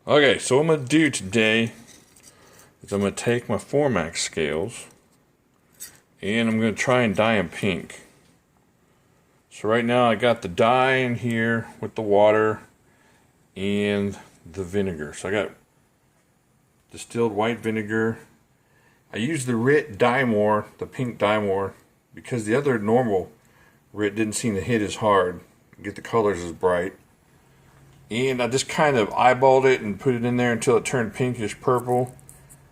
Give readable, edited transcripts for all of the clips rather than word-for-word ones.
Okay, so what I'm going to do today is I'm going to take my Formax scales and I'm going to try and dye them pink. So right now I got the dye in here with the water and the vinegar. So I got distilled white vinegar. I use the Rit Dye More, the pink Dye More, because the other normal Rit didn't seem to hit as hard, get the colors as bright. And I just kind of eyeballed it and put it in there until it turned pinkish purple.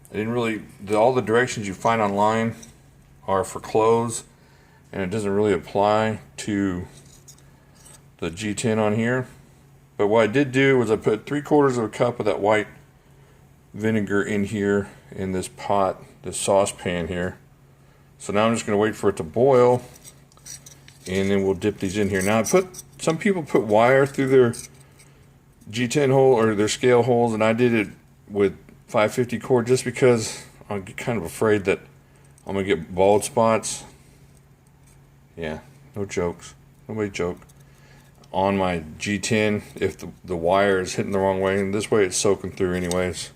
I didn't really, all the directions you find online are for clothes, and it doesn't really apply to the G10 on here. But what I did do was I put 3/4 of a cup of that white vinegar in here in this pot, this saucepan here. So now I'm just going to wait for it to boil, and then we'll dip these in here. Now some people put wire through their G10 hole or their scale holes, and I did it with 550 cord just because I'm kind of afraid that I'm gonna get bald spots. Yeah, no jokes, nobody joke on my G10 if the wire is hitting the wrong way, and this way it's soaking through anyways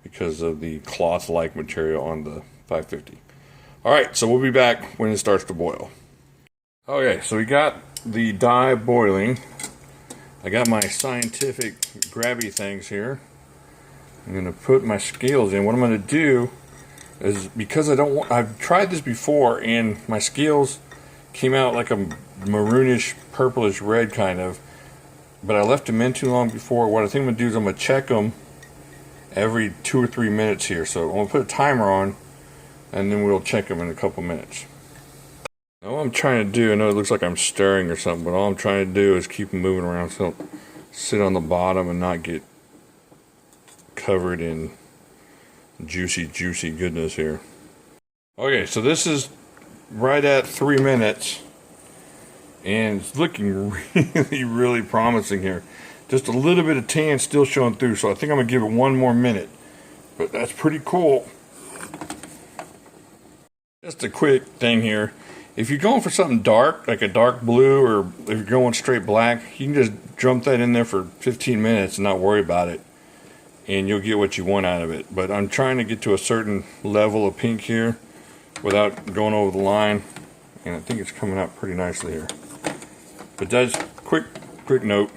because of the cloth-like material on the 550. Alright, so we'll be back when it starts to boil. Okay, so we got the dye boiling. I got my scientific grabby things here. I'm going to put my scales in. What I'm going to do is, because I've tried this before and my scales came out like a maroonish, purplish red kind of, but I left them in too long before. What I think I'm going to do is I'm going to check them every 2 or 3 minutes here. So I'm going to put a timer on and then we'll check them in a couple minutes. Now what I'm trying to do, I know it looks like I'm stirring or something, but all I'm trying to do is keep them moving around so don't sit on the bottom and not get covered in juicy goodness here. Okay, so this is right at 3 minutes and it's looking really promising here. Just a little bit of tan still showing through, so I think I'm going to give it 1 more minute. But that's pretty cool. Just a quick thing here. If you're going for something dark, like a dark blue, or if you're going straight black, you can just dump that in there for 15 minutes and not worry about it. And you'll get what you want out of it. But I'm trying to get to a certain level of pink here without going over the line. And I think it's coming out pretty nicely here. But that's quick note.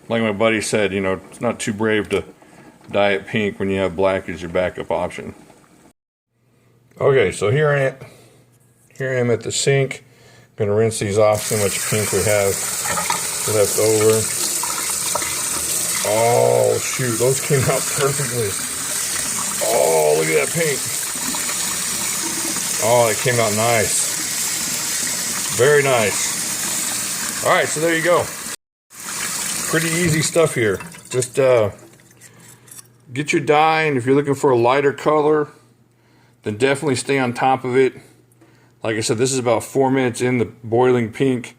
Like my buddy said, you know, it's not too brave to dye it pink when you have black as your backup option. Okay, so here I am at the sink. I'm going to rinse these off, see how much pink we have left over. Oh shoot, those came out perfectly. Oh, look at that pink. Oh, it came out nice. Very nice. Alright, so there you go. Pretty easy stuff here. Just get your dye, and if you're looking for a lighter color, then definitely stay on top of it. Like I said, this is about 4 minutes in the boiling pink,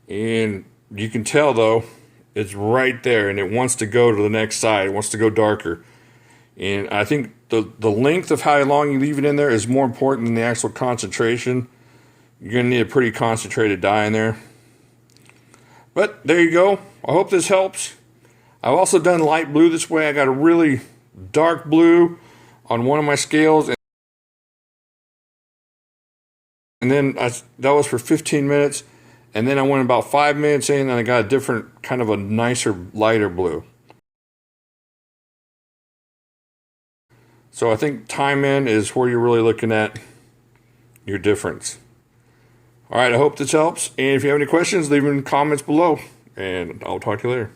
and you can tell though it's right there and it wants to go to the next side. It wants to go darker. And I think the length of how long you leave it in there is more important than the actual concentration. You're going to need a pretty concentrated dye in there. But there you go. I hope this helps. I've also done light blue this way. I got a really dark blue on one of my scales, and then that was for 15 minutes, and then I went about 5 minutes in and I got a different, kind of a nicer, lighter blue. So I think time in is where you're really looking at your difference. Alright, I hope this helps, and if you have any questions, leave them in the comments below, and I'll talk to you later.